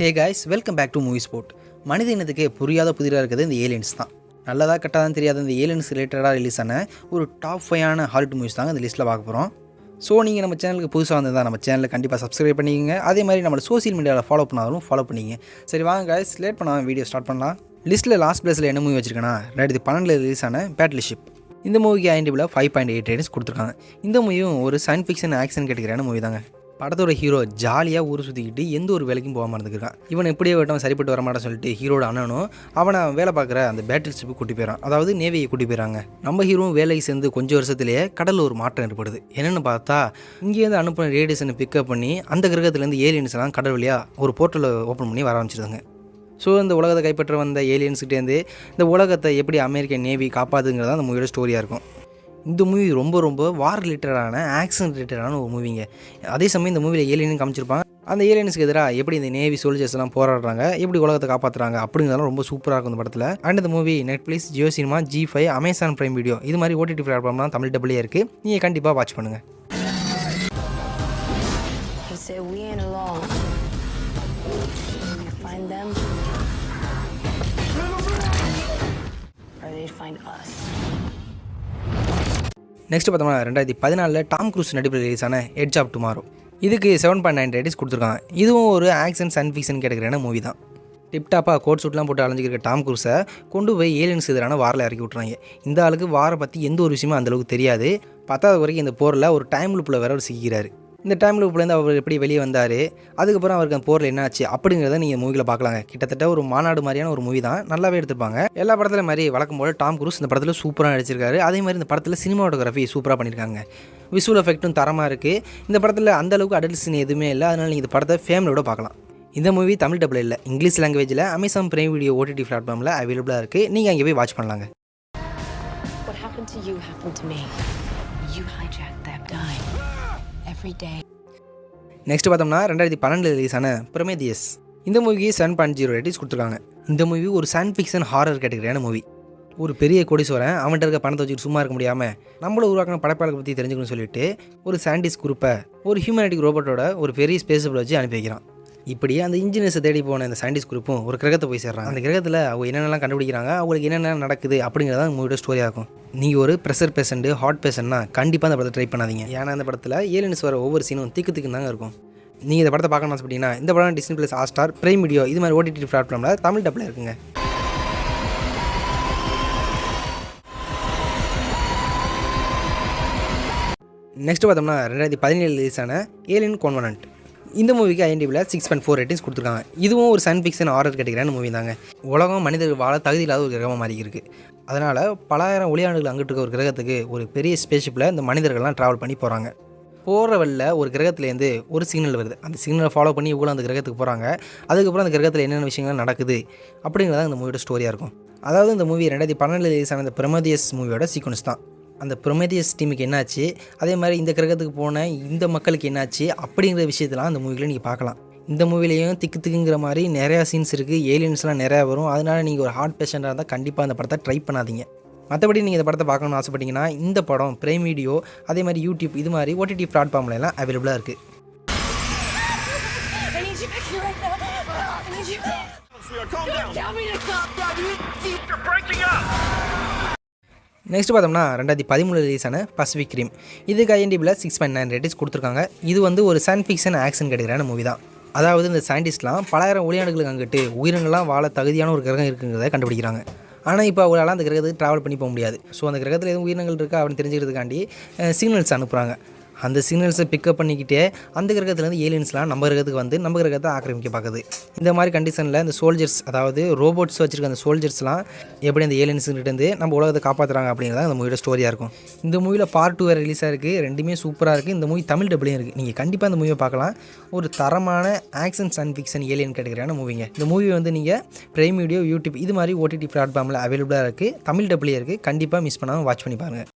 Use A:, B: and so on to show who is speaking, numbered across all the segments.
A: Hey guys, welcome back to movie sport. மனித இனத்துக்கே புரியாத புதிராக இருக்கிறது இந்த ஏலியன்ஸ் தான். நல்லதா கெட்டதான் தெரியாத இந்த ஏலியன்ஸ் ரிலேட்டடாக ரிலீஸ் ஆன ஒரு டாப் 5 ஹாலிவுட் மூவிஸ் தாங்க இந்த லிஸ்ட்டில் பார்க்க போகிறோம். ஸோ நீங்கள் நம்ம சேனலுக்கு புதுசாக வந்தது நம்ம சேனலில் கண்டிப்பாக சப்ஸ்கிரைப் பண்ணிக்கங்க. அதே மாதிரி நம்மளோட சோசியல் மீடியாவில் ஃபாலோ பண்ணாலும் ஃபாலோ பண்ணிக்கங்க. சரி வாங்க காய்ஸ், லேட் பண்ணாமல் வீடியோ ஸ்டார்ட் பண்ணலாம். லிஸ்ட்டில் லாஸ்ட் பிளேஸில் என்ன மூவி வச்சிருக்கேன்னா 2012 ரிலீஸ் ஆன பேட்டில்ஷிப். இந்த மூவிக்கு IMDbல 5.8 ரேட்டிங்ஸ் கொடுத்துருக்காங்க. இந்த மூவியும் ஒரு சயின்ஸ் ஃபிக்ஷன் ஆக்ஷன் கேட்டகரியான மூவி தாங்க. படத்தோட ஹீரோ ஜாலியாக ஊர் சுற்றிக்கிட்டு எந்த ஒரு வேலைக்கும் போகாமல் இருந்துருக்கான். இவன் எப்படியே விட்டவன் சரிப்பட்டு வரமாட்டான்னு சொல்லிட்டு ஹீரோட அண்ணனும் அவனை வேலை பார்க்குற அந்த பேட்டில் ஷிப்பு கூட்டி போயிடறான். அதாவது நேவியை கூட்டி போயிடறாங்க. நம்ம ஹீரோவும் வேலைக்கு சேர்ந்து கொஞ்சம் வருஷத்துலேயே கடலில் ஒரு மாற்றம் ஏற்படுது. என்னென்னு பார்த்தா இங்கேருந்து அனுப்பின ரேடியேஷனை பிக்கப் பண்ணி அந்த கிரகத்துலேருந்து ஏலியன்ஸ்லாம் கடல் வழியாக ஒரு போர்ட்டலை ஓப்பன் பண்ணி வர ஆரம்பிச்சிருந்தாங்க. ஸோ இந்த உலகத்தை கைப்பற்ற வந்த ஏலியன்ஸ்கிட்டேருந்து இந்த உலகத்தை எப்படி அமெரிக்க நேவி காப்பாற்றுங்கிறது அந்த மூவியோட ஸ்டோரியாக இருக்கும். இந்த மூவி ரொம்ப வார் ரிலேட்டடான ஆக்ஷன் ரிலேட்டடான ஒரு மூவிங்க. அதே சமயம் இந்த மூவியில் ஏலியன் காமிச்சிருப்பாங்க. அந்த ஏலியன்ஸ்க்கு எதிராக எப்படி இந்த நேவி சோல்ஜர்ஸ்லாம் போராடுறாங்க, எப்படி உலகத்தை காப்பாற்றுறாங்க அப்படிங்கிறதெல்லாம் ரொம்ப சூப்பராக இருக்கும் இந்த படத்தில். அண்ட் இந்த movie Netflix, Jio cinema, G5, Amazon prime video இது மாதிரி OTT பிளாட்ஃபார்ம்லாம் தமிழ் டபுளே இருக்குது. நீங்கள் கண்டிப்பாக வாட்ச் பண்ணுங்கள். நெக்ஸ்ட் பார்த்தோம்னா 2014 டாம் க்ரூஸ் நடிப்பில் ரிலீஸ் ஆன எட்ஜ் ஆஃப் டுமாரோ. இதுக்கு 7.9 ரேட்டிங்ஸ் கொடுத்துருக்காங்க. இதுவும் ஒரு ஆக்ஷன் சயின்ஸ் ஃபிக்ஷன் கேட்டகரியான மூவி தான். டிப்டாப்பாக கோட் சூட்லாம் போட்டு அலைஞ்சிருக்க டாம் க்ரூஸை கொண்டு போய் ஏலியன்ஸ் எதிரான வாரில் இறக்கி விட்றாங்க. இந்த ஆளுக்கு வாரை பற்றி எந்த ஒரு விஷயமும் அந்தளவுக்கு தெரியாது. 10வது வரைக்கும் இந்த போரில் ஒரு டைம் லூப்பில் வேற அவர் சிக்கிறாரு. இந்த டைம் லூப்லேருந்து அவர் எப்படி வெளியே வந்தார், அதுக்கப்புறம் அவருக்கு அந்த போரில் என்ன ஆச்சு அப்படிங்கிறத நீங்கள் மூவியில் பார்க்கலாங்க. கிட்டத்தட்ட ஒரு மாநாடு மாதிரியான ஒரு மூவி தான். நல்லாவே எடுத்துருப்பாங்க. எல்லா படத்துல மாதிரி வழக்கம் போல் டாம் க்ரூஸ் இந்த படத்தில் சூப்பராக நடிச்சிருக்காரு. அதே மாதிரி இந்த படத்தில் சினிமாட்டோகிராஃபி சூப்பராக பண்ணியிருக்காங்க. விசுவல் எஃபெக்ட்டும் தரமாக இருக்குது. இந்த படத்தில் அந்தளவுக்கு அடல்ட் சீன் எதுவுமே இல்லை. அதனால் நீங்கள் இந்த படத்தை ஃபேமிலியோட பார்க்கலாம். இந்த மூவி தமிழ் டபுள் இல்லை, இங்கிலீஷ் லாங்குவேஜில் அமேசான் பிரைம் வீடியோ OTT பிளாட்ஃபார்மில் அவைலபிளாக இருக்குது. நீங்கள் அங்கே போய் வாட்ச் பண்ணலாங்க. நெக்ஸ்ட் பார்த்தோம்னா 2012 ரிலீஸ் ஆன ப்ரொமேதியஸ். இந்த மூவிக்கு 7.0 ரேட்டிங்ஸ் கொடுத்துருக்காங்க. இந்த மூவி ஒரு சயின்ஸ் ஃபிக்ஷன் ஹாரர் கேட்டகரியான மூவி. ஒரு பெரிய கோடீஸ்வரன் அவன்கிட்ட இருக்க பணத்தை வச்சுட்டு சும்மா இருக்க முடியாமல் நம்மள உருவாக்கின படைப்பாளர்களை பற்றி தெரிஞ்சுக்கணும்னு சொல்லிட்டு ஒரு சயின்டிஸ்ட் குரூப்பை ஒரு ஹியூமனிட்டிக் ரோபோட்டோட ஒரு பெரிய ஸ்பேஸில் வச்சு அனுப்பி வைக்கிறான். இப்படியே அந்த இன்ஜினியர்ஸை தேடி போன இந்த சயின்டிஸ்ட் குரூப்பும் ஒரு கிரகத்தை போய் சேர்றாங்க. அந்த கிரகத்தில் அவங்க என்னென்னலாம் கண்டுபிடிக்கிறாங்க, அவங்களுக்கு என்னென்ன நடக்குது அப்படிங்கிறத மூவியோட ஸ்டோரியாக இருக்கும். நீங்கள் ஒரு ப்ரெஷர் பேஷண்ட்டு, ஹார்ட் பேஷண்ட்னா கண்டிப்பாக அந்த படத்தை ட்ரை பண்ணாதீங்க. ஏன்னா அந்த படத்தில் ஏலியன்ஸ் வர ஒவ்வொரு சீனும் திக்கு தாங்க இருக்கும். நீங்கள் இந்த படத்தை பார்க்கணும்னு ஆசைப்பட்டீங்கன்னா இந்த படம் Disney+, Hotstar, பிரைம் வீடியோ இது மாதிரி OTT பிளாட்ஃபார்மில் தமிழ் டப்பில் இருக்குங்க. நெக்ஸ்ட் பார்த்தோம்னா 2017 ரிலீஸ் ஆன ஏலியன் கோவெனன்ட். இந்த மூவிக்கு IMDbல 6.4 ரேட்டிங்ஸ் கொடுத்துருக்காங்க. இதுவும் ஒரு சயின்ஸ் ஃபிக்ஷன் ஹாரர் கேட்டகரியான மூவி தாங்க. உலகம் மனிதர்கள் வாழ தகுதி இல்லாத ஒரு கிரகமாக மாறி இருக்குது. அதனால் பலாயிரம் ஒளியாண்டுகள் அங்கிட்டு இருக்க ஒரு கிரகத்துக்கு ஒரு பெரிய ஸ்பேஸ்ஷிப்பில் இந்த மனிதர்கள்லாம் ட்ராவல் பண்ணி போகிறாங்க. போகிற வழியில் ஒரு கிரகத்துலேருந்து ஒரு சிக்னல் வருது. அந்த சிக்னலை ஃபாலோ பண்ணி இவ்வளோ அந்த கிரகத்துக்கு போகிறாங்க. அதுக்கப்புறம் அந்த கிரகத்தில் என்னென்ன விஷயங்கள் நடக்குது அப்படிங்கிறத இந்த மூவியோட ஸ்டோரியாக இருக்கும். அதாவது இந்த மூவி 2012 ரிலீஸ் ஆன இந்த ப்ரொமேதியஸ் மூவியோட சீக்வன்ஸ் தான். அந்த ப்ரொமேதியஸ் டீமுக்கு என்னாச்சு, அதே மாதிரி இந்த கிரகத்துக்கு போன இந்த மக்களுக்கு என்னாச்சு அப்படிங்கிற விஷயத்தெல்லாம் அந்த மூவியில் நீங்கள் பார்க்கலாம். இந்த மூவிலையும் திக்குங்கிற மாதிரி நிறையா சீன்ஸ் இருக்குது. ஏலியன்ஸ்லாம் நிறையா வரும். அதனால் நீங்கள் ஒரு ஹார்ட் பேஷண்ட்டாக இருந்தால் கண்டிப்பாக அந்த படத்தை ட்ரை பண்ணாதீங்க. மற்றபடி நீங்கள் இந்த படத்தை பார்க்கணும்னு ஆசைப்பட்டீங்கன்னா இந்த படம் பிரைம் வீடியோ, அதே மாதிரி யூடியூப் இது மாதிரி OTT பிளாட்ஃபார்ம்லாம் அவைலபிளாக இருக்குது. நெக்ஸ்ட் பார்த்தோம்னா 2013 ரிலீஸ் ஆன பசிபிக் ரிம். இதுக்கு IMDbல 6.9 ரேட்டிங்ஸ் கொடுத்துருக்காங்க. இது வந்து ஒரு சயின்ஸ் ஃபிக்ஷன் ஆக்ஷன் கேட்டகரியான மூவி தான். அதாவது இந்த சயின்டிஸ்ட்லாம் பலாயிரம் ஒளியாண்டுகளுக்கு அங்கிட்டு உயிரினங்கள்லாம் வாழ தகுதியான ஒரு கிரகம் இருக்குங்கிறத கண்டுபிடிக்கிறாங்க. ஆனால் இப்போ அவங்களால அந்த கிரகத்துக்கு ட்ராவல் பண்ணி போக முடியாது. ஸோ அந்த கிரகத்தில் எதுவும் உயிரினங்கள் இருக்கா அப்படின்னு தெரிஞ்சுக்கிறதுக்காண்டி சிக்னல்ஸ் அனுப்புகிறாங்க. அந்த சிக்னல்ஸை பிக்கப் பண்ணிக்கிட்டே அந்த கிரகத்துலேருந்து ஏலியன்ஸ்லாம் நம்ம கிரகத்துக்கு வந்து நம்ம கிரகத்தை ஆக்கிரமிக்க பார்க்குது. இந்த மாதிரி கண்டிஷனில் இந்த சோல்ஜர்ஸ், அதாவது ரோபோட்ஸ் வச்சுருக்க அந்த சோல்ஜர்ஸ்லாம் எப்படி அந்த ஏலியன்ஸ்கிட்டேருந்து நம்ம உலகத்தை காப்பாற்றுறாங்க அப்படிங்கிறத அந்த மூவியோட ஸ்டோரியாக இருக்கும். இந்த மூவியில் பார்ட் 2 வேறு ரிலீஸாக இருக்குது. ரெண்டுமே சூப்பராக இருக்குது. இந்த மூவி தமிழ் டபுளையும் இருக்குது. நீங்கள் கண்டிப்பாக இந்த மூவியை பார்க்கலாம். ஒரு தரமான ஆக்ஷன் சயின்ஸ் ஃபிக்ஷன் ஏலியன் கேட்டகரியான மூவிங்க. இந்த மூவி வந்து நீங்கள் பிரைம் வீடியோ, யூடியூப் இது மாதிரி OTT பிளாட்ஃபார்மில் அவைலபிளாக இருக்குது. தமிழ் டபுளே இருக்குது. கண்டிப்பாக மிஸ் பண்ணாமல் வாட்ச் பண்ணி பாருங்கள்.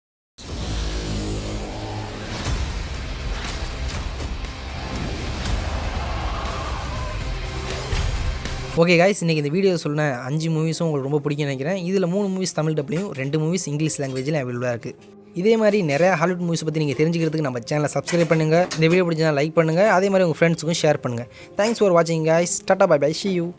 A: ஓகே காய்ஸ், இன்றைக்கி இந்த வீடியோ சொன்ன 5 மூவிஸும் உங்களுக்கு ரொம்ப பிடிக்கும்னு நினைக்கிறேன். இதில் 3 மூவிஸ் தமிழ் டப்லையும் 2 மூவிஸ் இங்கிலீஷ் லாங்குவேஜில் அவைலபிளாக இருக்குது. இதே மாதிரி நிறையா ஹாலிவுட் மூவிஸ் பற்றி நீங்கள் தெரிஞ்சுக்கிறதுக்கு நம்ம சேனலை சப்ஸ்கிரைப் பண்ணுங்கள். இந்த வீடியோ பிடிச்சா லைக் பண்ணுங்கள். அதே மாதிரி உங்கள் ஃப்ரெண்ட்ஸுக்கும் ஷேர் பண்ணுங்கள். தேங்க்ஸ் ஃபார் வாட்சிங் guys. Tata bye bye. See you.